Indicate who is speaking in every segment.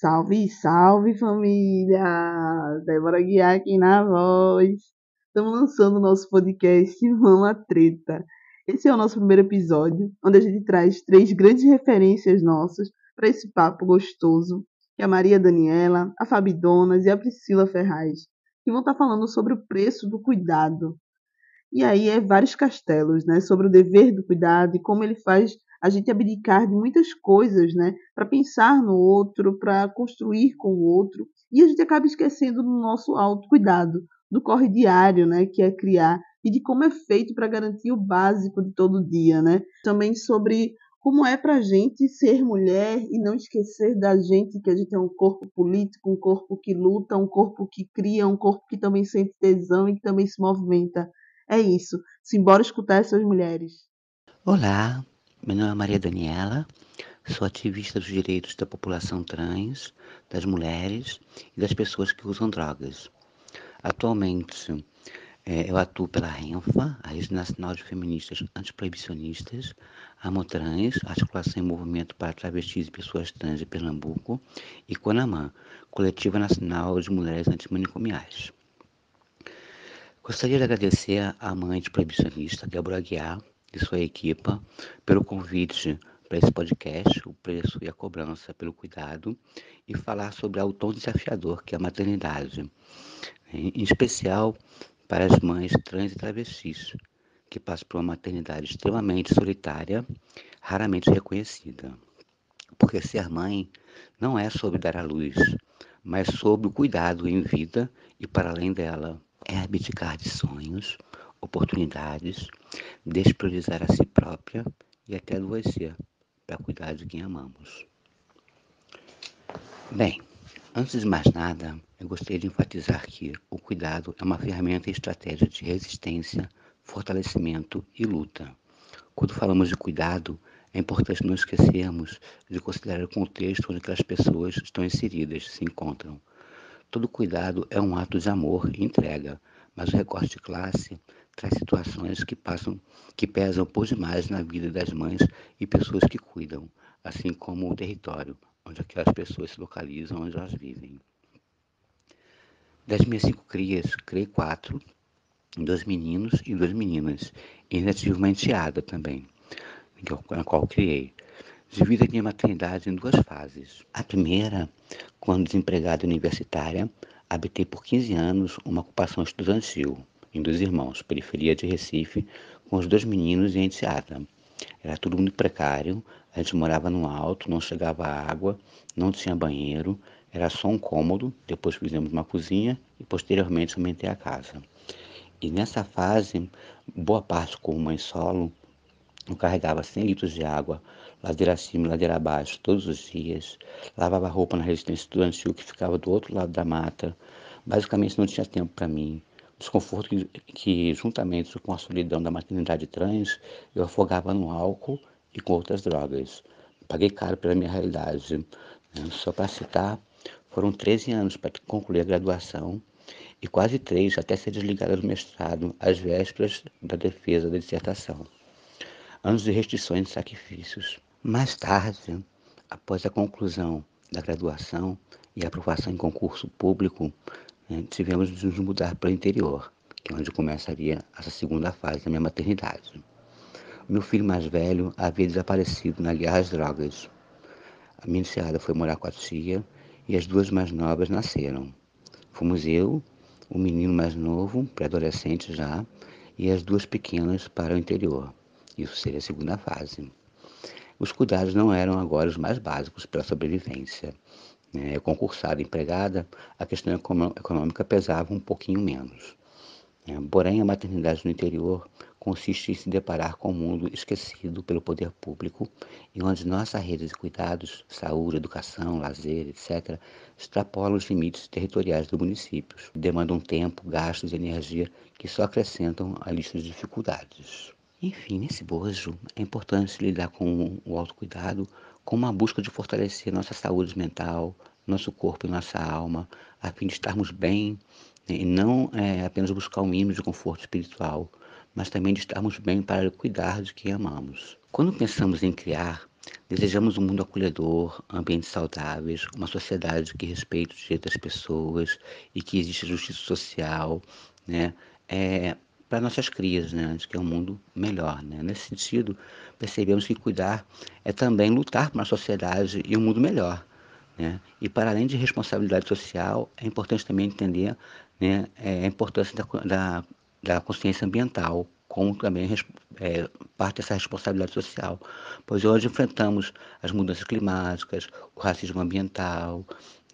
Speaker 1: Salve, salve família! Débora Guiar aqui na voz. Estamos lançando o nosso podcast Vamos à Treta. Esse é o nosso primeiro episódio, onde a gente traz 3 grandes referências nossas para esse papo gostoso, que é a Maria Daniela, a Fabi Donas e a Priscila Ferraz, que vão estar falando sobre o preço do cuidado. E aí é vários castelos, né, sobre o dever do cuidado e como ele faz a gente abdicar de muitas coisas, né, para pensar no outro, para construir com o outro, e a gente acaba esquecendo do nosso autocuidado, do corre diário, né, que é criar, e de como é feito para garantir o básico de todo dia, né? Também sobre como é para a gente ser mulher e não esquecer da gente, que a gente é um corpo político, um corpo que luta, um corpo que cria, um corpo que também sente tesão e que também se movimenta. É isso. Simbora escutar essas mulheres.
Speaker 2: Olá, meu nome é Maria Daniela, sou ativista dos direitos da população trans, das mulheres e das pessoas que usam drogas. Atualmente, eu atuo pela RENFA, a Rede Nacional de Feministas Antiproibicionistas, a Motrans, Articulação em Movimento para Travestis e Pessoas Trans de Pernambuco, e CONAMAN, Coletiva Nacional de Mulheres Antimanicomiais. Gostaria de agradecer à mãe de proibicionista, Débora Guiar, e sua equipa, pelo convite para esse podcast, o preço e a cobrança pelo cuidado, e falar sobre o tão desafiador que é a maternidade, em especial para as mães trans e travestis, que passam por uma maternidade extremamente solitária, raramente reconhecida. Porque ser mãe não é sobre dar à luz, mas sobre o cuidado em vida e para além dela. É abdicar de sonhos, oportunidades, despriorizar a si própria e até adoecer para cuidar de quem amamos. Bem, antes de mais nada, eu gostaria de enfatizar que o cuidado é uma ferramenta e estratégia de resistência, fortalecimento e luta. Quando falamos de cuidado, é importante não esquecermos de considerar o contexto onde aquelas pessoas estão inseridas, se encontram. Todo cuidado é um ato de amor e entrega, mas o recorte de classe traz situações que pesam por demais na vida das mães e pessoas que cuidam, assim como o território onde aquelas pessoas se localizam, onde elas vivem. Das minhas 5 crias, criei 4, 2 meninos e 2 meninas, e ainda tive uma enteada também, na qual criei. Divido a minha maternidade em 2 fases. A primeira, quando desempregada universitária, habitei por 15 anos uma ocupação estudantil, em Dois Irmãos, periferia de Recife, com os 2 meninos e a enteada. Era tudo muito precário, a gente morava no alto, não chegava água, não tinha banheiro, era só um cômodo, depois fizemos uma cozinha e posteriormente aumentei a casa. E nessa fase, boa parte como mãe solo, eu carregava 100 litros de água, ladeira acima e ladeira abaixo, todos os dias. Lavava roupa na resistência estudantil que ficava do outro lado da mata. Basicamente não tinha tempo para mim. Desconforto que, juntamente com a solidão da maternidade trans, eu afogava no álcool e com outras drogas. Paguei caro pela minha realidade, né? Só para citar, foram 13 anos para concluir a graduação e quase 3 até ser desligada do mestrado, às vésperas da defesa da dissertação. Anos de restrições e sacrifícios. Mais tarde, após a conclusão da graduação e a aprovação em concurso público, tivemos de nos mudar para o interior, que é onde começaria essa segunda fase da minha maternidade. Meu filho mais velho havia desaparecido na guerra às drogas. A minha enteada foi morar com a tia e as 2 mais novas nasceram. Fomos eu, o menino mais novo, pré-adolescente já, e as 2 pequenas para o interior. Isso seria a segunda fase. Os cuidados não eram agora os mais básicos para a sobrevivência. Concursada, empregada, a questão econômica pesava um pouquinho menos. Porém, a maternidade no interior consiste em se deparar com um mundo esquecido pelo poder público e onde nossa rede de cuidados, saúde, educação, lazer, etc., extrapola os limites territoriais do município. Demandam tempo, gastos e energia que só acrescentam a lista de dificuldades. Enfim, nesse bojo, é importante lidar com o autocuidado com uma busca de fortalecer nossa saúde mental, nosso corpo e nossa alma, a fim de estarmos bem, né, e não apenas buscar o mínimo de conforto espiritual, mas também de estarmos bem para cuidar de quem amamos. Quando pensamos em criar, Desejamos um mundo acolhedor, ambientes saudáveis, uma sociedade que respeite o direito das pessoas e que exista justiça social, né? Para nossas crias, né? De que é um mundo melhor, né? Nesse sentido, percebemos que cuidar é também lutar por uma sociedade e um mundo melhor, né? E para além de responsabilidade social, é importante também entender, né, a importância da consciência ambiental, como também parte dessa responsabilidade social, pois hoje enfrentamos as mudanças climáticas, o racismo ambiental,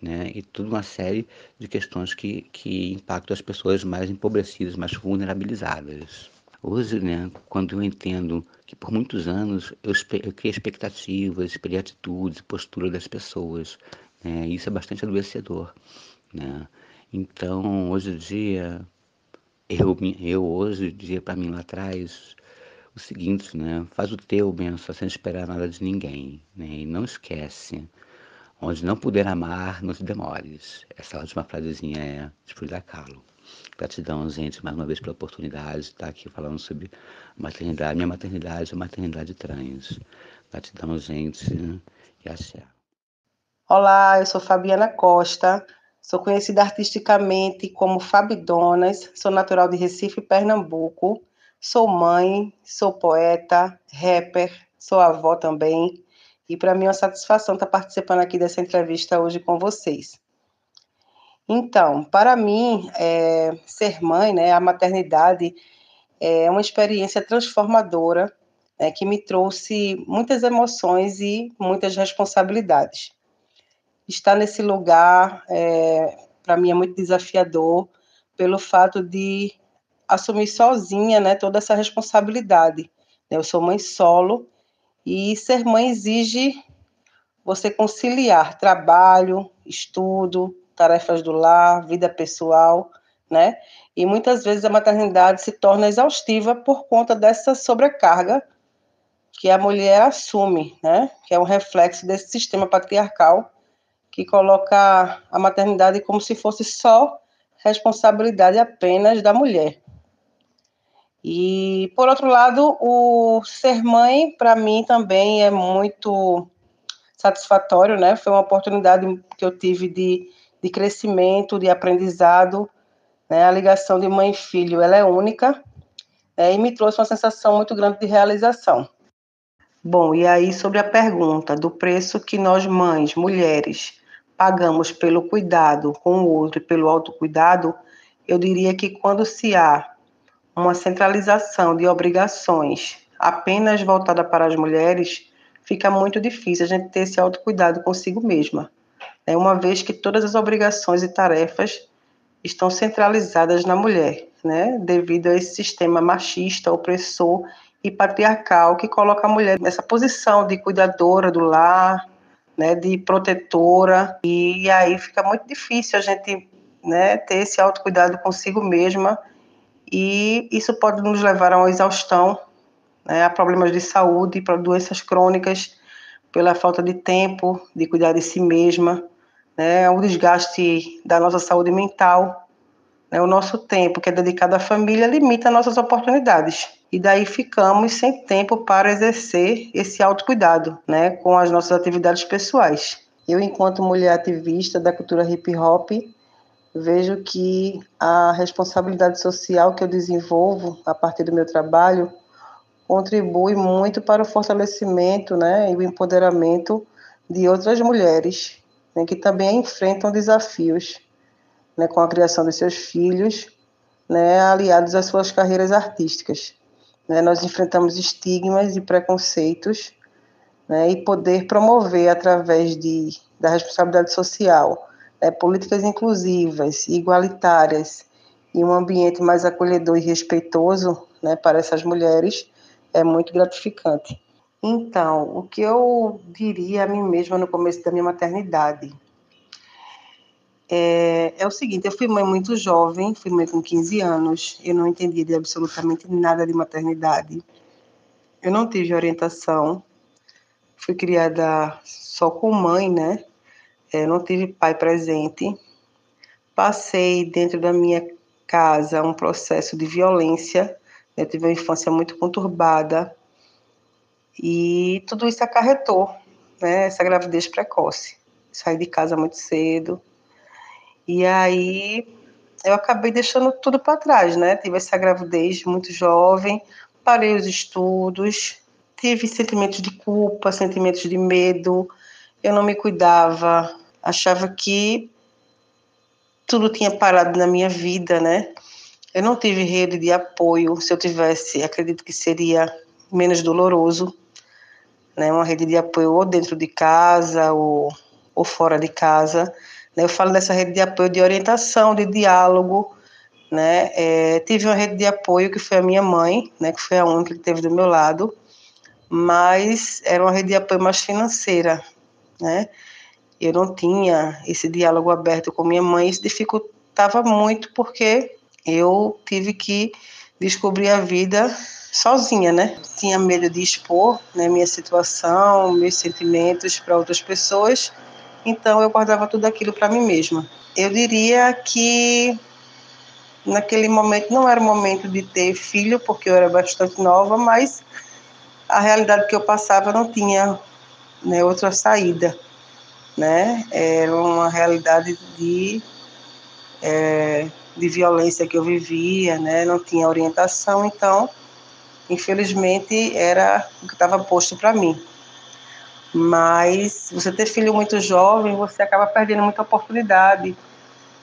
Speaker 2: né, e toda uma série de questões que impactam as pessoas mais empobrecidas, mais vulnerabilizadas. Hoje, né, quando eu entendo que por muitos anos eu criei expectativas, esperei atitudes, postura das pessoas, né, isso é bastante adoecedor, né. Então, hoje em dia, eu hoje dizia para mim lá atrás o seguinte, né, faz o teu, benção, sem esperar nada de ninguém, né, e não esquece, onde não puder amar, não te demores. Essa última frasezinha é de Frida Kahlo. Gratidão, gente, mais uma vez pela oportunidade de estar aqui falando sobre maternidade. Minha maternidade é maternidade trans. Gratidão, gente, e axé.
Speaker 3: Olá, eu sou Fabiana Costa, sou conhecida artisticamente como Fabi Donas, sou natural de Recife, Pernambuco, sou mãe, sou poeta, rapper, sou avó também, e para mim é uma satisfação estar participando aqui dessa entrevista hoje com vocês. Então, para mim, ser mãe, né, a maternidade é uma experiência transformadora, né, que me trouxe muitas emoções e muitas responsabilidades. Estar nesse lugar, para mim, é muito desafiador, pelo fato de assumir sozinha, né, toda essa responsabilidade. Eu sou mãe solo e ser mãe exige você conciliar trabalho, estudo, tarefas do lar, vida pessoal, né? E muitas vezes a maternidade se torna exaustiva por conta dessa sobrecarga que a mulher assume, né? Que é um reflexo desse sistema patriarcal que coloca a maternidade como se fosse só responsabilidade apenas da mulher. E, por outro lado, o ser mãe, para mim, também é muito satisfatório, né? Foi uma oportunidade que eu tive de crescimento, de aprendizado, né? A ligação de mãe e filho, ela é única, né? E me trouxe uma sensação muito grande de realização. Bom, e aí sobre a pergunta do preço que nós mães, mulheres, pagamos pelo cuidado com o outro e pelo autocuidado, eu diria que quando se há uma centralização de obrigações apenas voltada para as mulheres, fica muito difícil a gente ter esse autocuidado consigo mesma, né? Uma vez que todas as obrigações e tarefas estão centralizadas na mulher, né? Devido a esse sistema machista, opressor e patriarcal que coloca a mulher nessa posição de cuidadora do lar, né? De protetora, e aí fica muito difícil a gente, né? Ter esse autocuidado consigo mesma, e isso pode nos levar a uma exaustão, né? A problemas de saúde, para doenças crônicas, pela falta de tempo de cuidar de si mesma, né? O desgaste da nossa saúde mental, né? O nosso tempo que é dedicado à família limita nossas oportunidades. E daí ficamos sem tempo para exercer esse autocuidado, né? Com as nossas atividades pessoais. Eu, enquanto mulher ativista da cultura hip hop, vejo que a responsabilidade social que eu desenvolvo a partir do meu trabalho contribui muito para o fortalecimento, né, e o empoderamento de outras mulheres, né, que também enfrentam desafios, né, com a criação de seus filhos, né, aliados às suas carreiras artísticas. Né, nós enfrentamos estigmas e preconceitos, né, e poder promover, através da responsabilidade social, né, políticas inclusivas, igualitárias e um ambiente mais acolhedor e respeitoso, né, para essas mulheres, é muito gratificante. Então, o que eu diria a mim mesma no começo da minha maternidade é o seguinte: eu fui mãe muito jovem, fui mãe com 15 anos, eu não entendia de absolutamente nada de maternidade, eu não tive orientação, fui criada só com mãe, né? Não tive pai presente. Passei dentro da minha casa um processo de violência. Eu tive uma infância muito conturbada e tudo isso acarretou, né, essa gravidez precoce. Saí de casa muito cedo. E aí eu acabei deixando tudo para trás, né? Tive essa gravidez muito jovem, parei os estudos, tive sentimentos de culpa, sentimentos de medo, eu não me cuidava, achava que tudo tinha parado na minha vida, né? Eu não tive rede de apoio. Se eu tivesse, acredito que seria menos doloroso, né? Uma rede de apoio ou dentro de casa ou fora de casa. Eu falo dessa rede de apoio de orientação, de diálogo, né? Tive uma rede de apoio que foi a minha mãe, né? Que foi a única que teve do meu lado, mas era uma rede de apoio mais financeira, né? Eu não tinha esse diálogo aberto com minha mãe, isso dificultava muito porque eu tive que descobrir a vida sozinha, né? Tinha medo de expor, né, minha situação, meus sentimentos para outras pessoas, então eu guardava tudo aquilo para mim mesma. Eu diria que naquele momento não era o momento de ter filho, porque eu era bastante nova, mas a realidade que eu passava não tinha, né, outra saída, né? Era uma realidade de violência que eu vivia, né? Não tinha orientação, então, infelizmente, era o que estava posto para mim. Mas você ter filho muito jovem, você acaba perdendo muita oportunidade,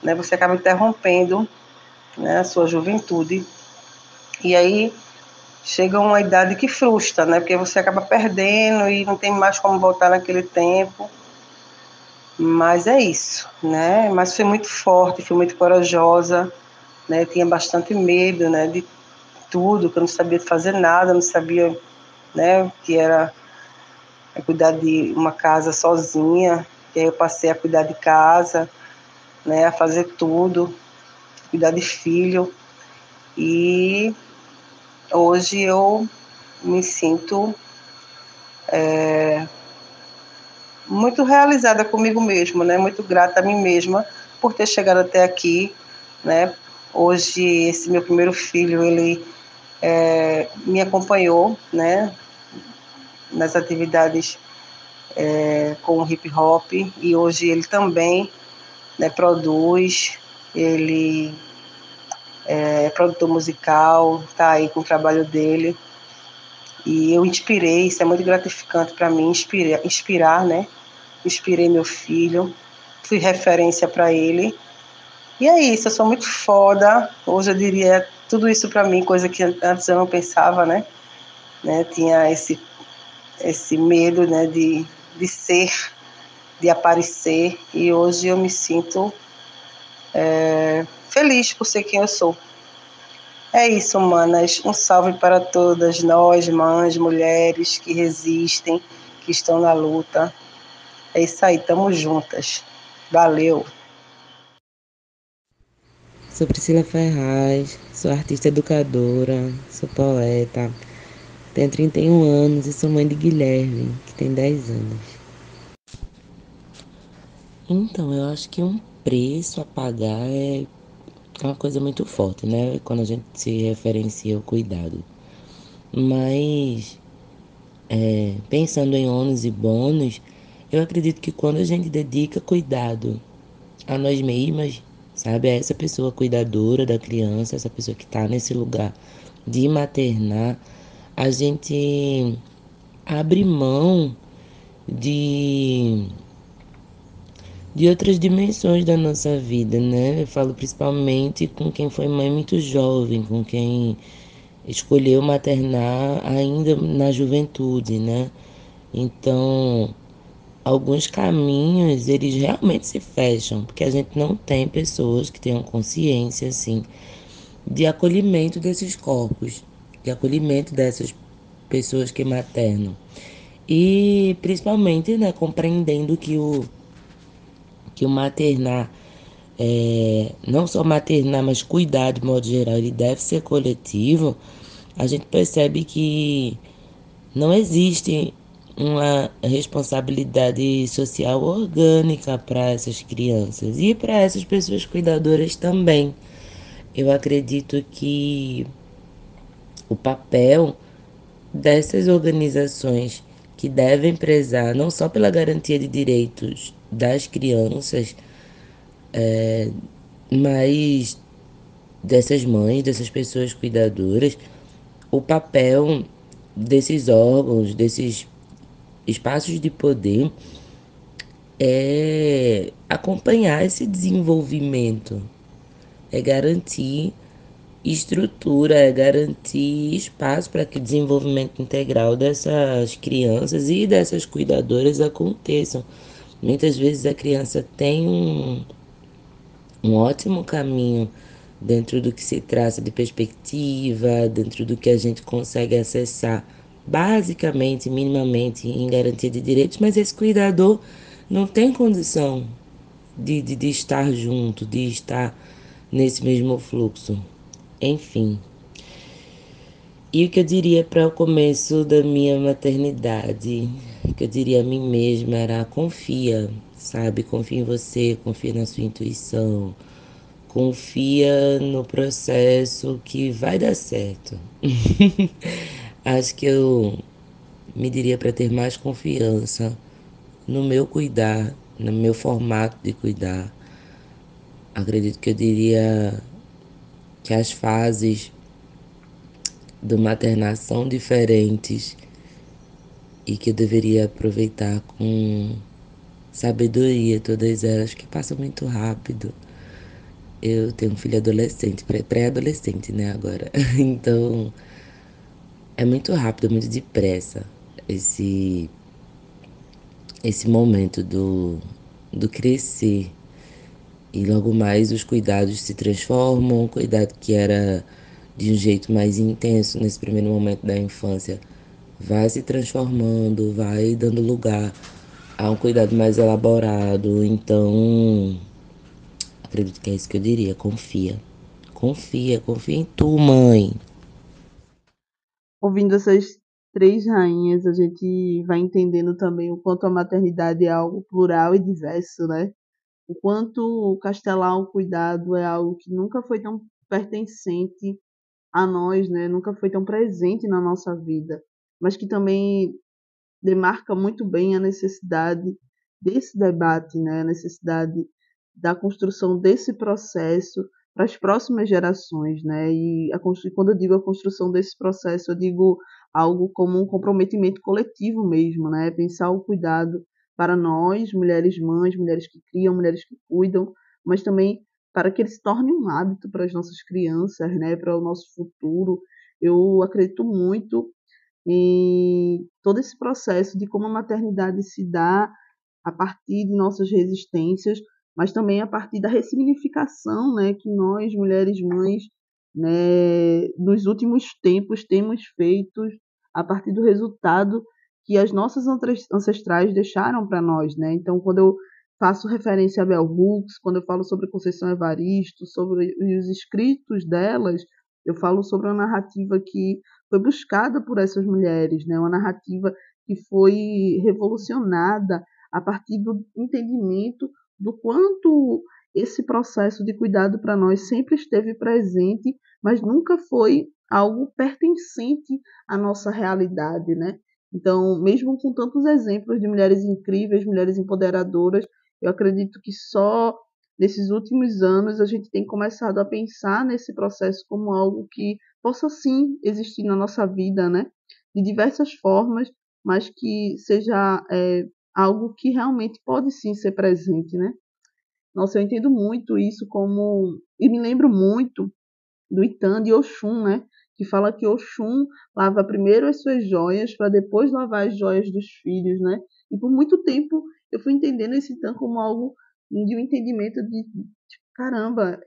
Speaker 3: né? Você acaba interrompendo, né, a sua juventude. E aí chega uma idade que frustra, né? Porque você acaba perdendo e não tem mais como voltar naquele tempo. Mas é isso, né? Mas fui muito forte, fui muito corajosa, né? Tinha bastante medo, né? De tudo, que eu não sabia fazer nada, não sabia, né? O que era cuidar de uma casa sozinha. E aí eu passei a cuidar de casa, né? A fazer tudo, cuidar de filho. E hoje eu me sinto muito realizada comigo mesma, né? Muito grata a mim mesma por ter chegado até aqui, né? Hoje esse meu primeiro filho, ele me acompanhou, né? Nas atividades com o hip hop, e hoje ele também, né, produz, ele é produtor musical, está aí com o trabalho dele. E eu inspirei, isso é muito gratificante para mim, inspirar, né? Inspirei meu filho, fui referência para ele. E é isso, eu sou muito foda. Hoje eu diria tudo isso para mim, coisa que antes eu não pensava, né? Tinha esse medo, né, de ser, de aparecer. E hoje eu me sinto feliz por ser quem eu sou. É isso, manas. Um salve para todas nós, mães, mulheres que resistem, que estão na luta. É isso aí, tamo juntas. Valeu.
Speaker 4: Sou Priscila Ferraz, sou artista educadora, sou poeta, tenho 31 anos e sou mãe de Guilherme, que tem 10 anos. Então, eu acho que um preço a pagar é uma coisa muito forte, né? Quando a gente se referencia ao cuidado. Mas, pensando em ônus e bônus, eu acredito que quando a gente dedica cuidado a nós mesmas, sabe? A essa pessoa cuidadora da criança, essa pessoa que está nesse lugar de maternar, a gente abre mão de, de outras dimensões da nossa vida, né? Eu falo principalmente com quem foi mãe muito jovem, com quem escolheu maternar ainda na juventude, né? Então, alguns caminhos, eles realmente se fecham, porque a gente não tem pessoas que tenham consciência, assim, de acolhimento desses corpos, de acolhimento dessas pessoas que maternam. E principalmente, né, compreendendo que o maternar, não só maternar, mas cuidar de modo geral, ele deve ser coletivo, a gente percebe que não existe uma responsabilidade social orgânica para essas crianças e para essas pessoas cuidadoras também. Eu acredito que o papel dessas organizações que devem prezar não só pela garantia de direitos das crianças, mas dessas mães, dessas pessoas cuidadoras, o papel desses órgãos, desses espaços de poder é acompanhar esse desenvolvimento, é garantir estrutura, é garantir espaço para que o desenvolvimento integral dessas crianças e dessas cuidadoras aconteçam. Muitas vezes a criança tem um ótimo caminho dentro do que se traça de perspectiva, dentro do que a gente consegue acessar basicamente, minimamente, em garantia de direitos, mas esse cuidador não tem condição de estar junto, de estar nesse mesmo fluxo. Enfim. E o que eu diria para o começo da minha maternidade? O que eu diria a mim mesma era: confia, sabe? Confia em você, confia na sua intuição, confia no processo que vai dar certo. Acho que eu me diria para ter mais confiança no meu cuidar, no meu formato de cuidar. Acredito que eu diria que as fases do maternar são diferentes e que eu deveria aproveitar com sabedoria todas elas, que passam muito rápido. Eu tenho um filho adolescente, pré-adolescente, né, agora. Então, é muito rápido, é muito depressa esse esse momento do crescer. E logo mais os cuidados se transformam, o cuidado que era de um jeito mais intenso nesse primeiro momento da infância vai se transformando, vai dando lugar a um cuidado mais elaborado. Então, acredito que é isso que eu diria: confia. Confia, confia em tu, mãe.
Speaker 1: Ouvindo essas três rainhas, a gente vai entendendo também o quanto a maternidade é algo plural e diverso, né? O quanto castelar o cuidado é algo que nunca foi tão pertencente a nós, né? Nunca foi tão presente na nossa vida, mas que também demarca muito bem a necessidade desse debate, né? A necessidade da construção desse processo para as próximas gerações, né? Quando eu digo a construção desse processo, eu digo algo como um comprometimento coletivo mesmo, né? Pensar o cuidado para nós, mulheres mães, mulheres que criam, mulheres que cuidam, mas também para que ele se torne um hábito para as nossas crianças, né? Para o nosso futuro. Eu acredito muito em todo esse processo de como a maternidade se dá a partir de nossas resistências, mas também a partir da ressignificação, né, que nós, mulheres mães, né, nos últimos tempos temos feito a partir do resultado que as nossas ancestrais deixaram para nós, né? Então, quando eu faço referência a Bell Hooks, quando eu falo sobre Conceição Evaristo, sobre os escritos delas, eu falo sobre uma narrativa que foi buscada por essas mulheres, né? Uma narrativa que foi revolucionada a partir do entendimento do quanto esse processo de cuidado para nós sempre esteve presente, mas nunca foi algo pertencente à nossa realidade, né? Então, mesmo com tantos exemplos de mulheres incríveis, mulheres empoderadoras, eu acredito que só nesses últimos anos a gente tem começado a pensar nesse processo como algo que possa sim existir na nossa vida, né? De diversas formas, mas que seja algo que realmente pode sim ser presente, né? Nossa, eu entendo muito isso como... E me lembro muito do Itã de Oxum, né? Que fala que Oxum lava primeiro as suas joias para depois lavar as joias dos filhos, né? E por muito tempo eu fui entendendo esse Itã como algo de um entendimento de tipo, caramba,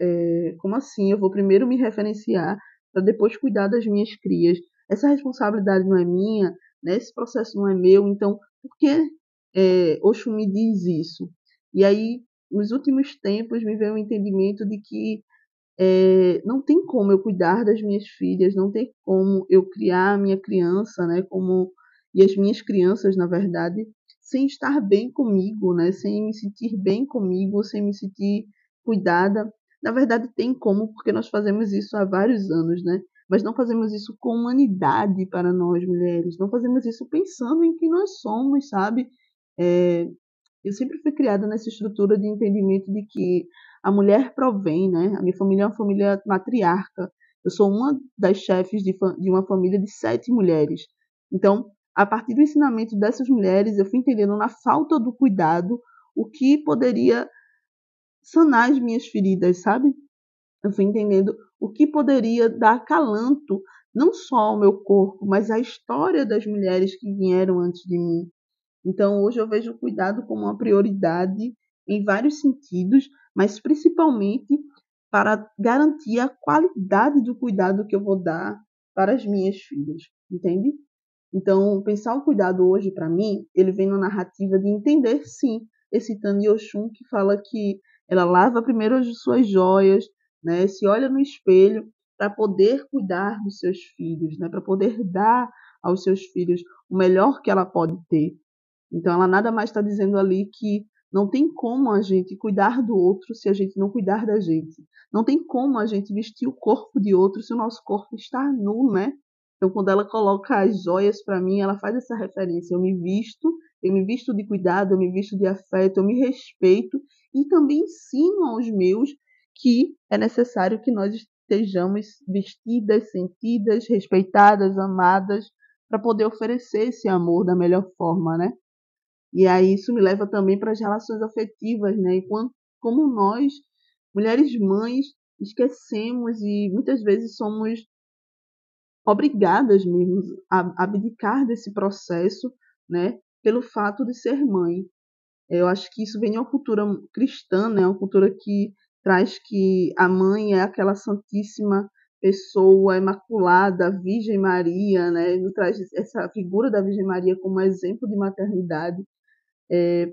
Speaker 1: como assim? Eu vou primeiro me referenciar para depois cuidar das minhas crias. Essa responsabilidade não é minha, né? Esse processo não é meu, então por que Oxum me diz isso? E aí, nos últimos tempos, me veio o entendimento de que não tem como eu cuidar das minhas filhas, não tem como eu criar a minha criança, né, e as minhas crianças, na verdade, sem estar bem comigo, né, sem me sentir bem comigo, sem me sentir cuidada. Na verdade, tem como, porque nós fazemos isso há vários anos, né? mas não fazemos isso com humanidade para nós mulheres, não fazemos isso pensando em quem nós somos, sabe? Eu sempre fui criada nessa estrutura de entendimento de que a mulher provém, né? A minha família é uma família matriarca. Eu sou uma das chefes de uma família de 7 mulheres. Então, a partir do ensinamento dessas mulheres, eu fui entendendo na falta do cuidado o que poderia sanar as minhas feridas, sabe? Eu fui entendendo o que poderia dar acalanto, não só ao meu corpo, mas à história das mulheres que vieram antes de mim. Então, hoje eu vejo o cuidado como uma prioridade em vários sentidos, mas principalmente para garantir a qualidade do cuidado que eu vou dar para as minhas filhas, entende? Então, pensar o cuidado hoje, para mim, ele vem na narrativa de entender, sim, esse Tani Oxum que fala que ela lava primeiro as suas joias, né, se olha no espelho para poder cuidar dos seus filhos, né, para poder dar aos seus filhos o melhor que ela pode ter. Então, ela nada mais está dizendo ali que não tem como a gente cuidar do outro se a gente não cuidar da gente. Não tem como a gente vestir o corpo de outro se o nosso corpo está nu, né? Então, quando ela coloca as joias para mim, ela faz essa referência. Eu me visto de cuidado, eu me visto de afeto, eu me respeito e também ensino aos meus que é necessário que nós estejamos vestidas, sentidas, respeitadas, amadas, para poder oferecer esse amor da melhor forma, né? E aí isso me leva também para as relações afetivas, né? Como nós, mulheres mães, esquecemos e muitas vezes somos obrigadas mesmo a abdicar desse processo, né? Pelo fato de ser mãe. Eu acho que isso vem de uma cultura cristã, né? Uma cultura que traz que a mãe é aquela santíssima pessoa imaculada, a Virgem Maria, né? Nos traz essa figura da Virgem Maria como exemplo de maternidade,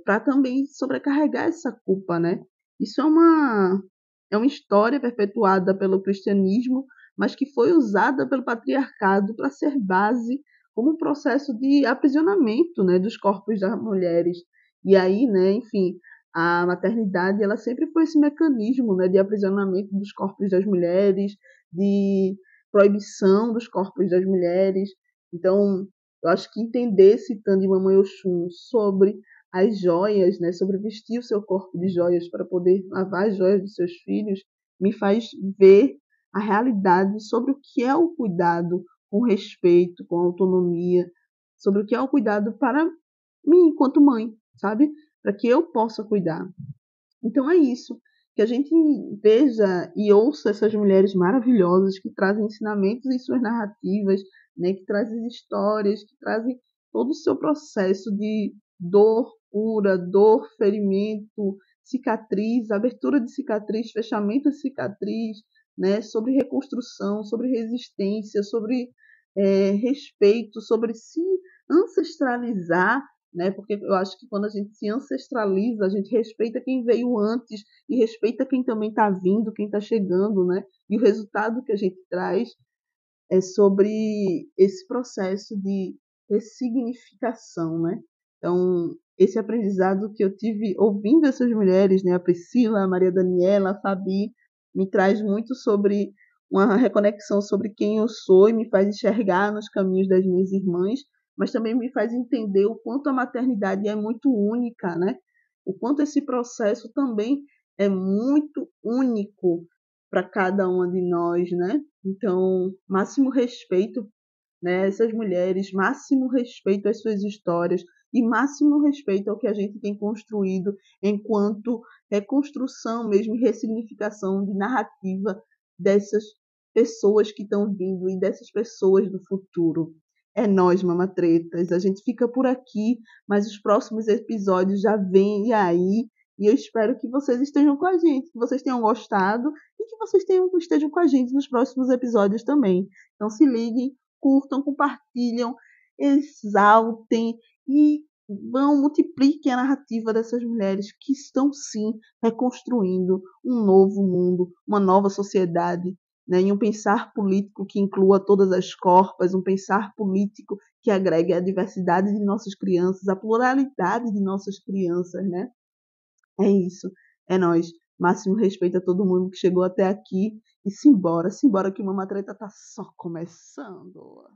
Speaker 1: para também sobrecarregar essa culpa, né? Isso é uma história perpetuada pelo cristianismo, mas que foi usada pelo patriarcado para ser base como um processo de aprisionamento, né, dos corpos das mulheres. E aí, né, enfim, a maternidade ela sempre foi esse mecanismo, né, de aprisionamento dos corpos das mulheres, de proibição dos corpos das mulheres. Então, eu acho que entender esse tanto de Mamãe Oxum sobre as joias, né, sobre vestir o seu corpo de joias para poder lavar as joias dos seus filhos, me faz ver a realidade sobre o que é o cuidado com respeito, com autonomia, sobre o que é o cuidado para mim enquanto mãe, sabe? Para que eu possa cuidar. Então é isso, que a gente veja e ouça essas mulheres maravilhosas que trazem ensinamentos em suas narrativas, né, que trazem histórias, que trazem todo o seu processo de dor, cura, dor, ferimento, cicatriz, abertura de cicatriz, fechamento de cicatriz, né, sobre reconstrução, sobre resistência, sobre respeito, sobre se ancestralizar, né? Porque eu acho que quando a gente se ancestraliza, a gente respeita quem veio antes e respeita quem também está vindo, quem está chegando, né? E o resultado que a gente traz é sobre esse processo de ressignificação, né? Então, esse aprendizado que eu tive ouvindo essas mulheres, né? A Priscila, a Maria Daniela, a Fabi, me traz muito sobre uma reconexão sobre quem eu sou e me faz enxergar nos caminhos das minhas irmãs, mas também me faz entender o quanto a maternidade é muito única, né? O quanto esse processo também é muito único para cada uma de nós, né? Então, máximo respeito, né, a essas mulheres, máximo respeito às suas histórias e máximo respeito ao que a gente tem construído enquanto reconstrução mesmo, ressignificação de narrativa dessas pessoas que estão vindo e dessas pessoas do futuro. É nós, mamatretas. A gente fica por aqui, mas os próximos episódios já vêm aí. E eu espero que vocês estejam com a gente, que vocês tenham gostado e que vocês estejam com a gente nos próximos episódios também. Então se liguem, curtam, compartilham, exaltem e multipliquem a narrativa dessas mulheres que estão sim reconstruindo um novo mundo, uma nova sociedade, né, em um pensar político que inclua todas as corpas, um pensar político que agregue a diversidade de nossas crianças, a pluralidade de nossas crianças, né? É isso, é nós. Máximo respeito a todo mundo que chegou até aqui E simbora, simbora que Mama Treta tá só começando.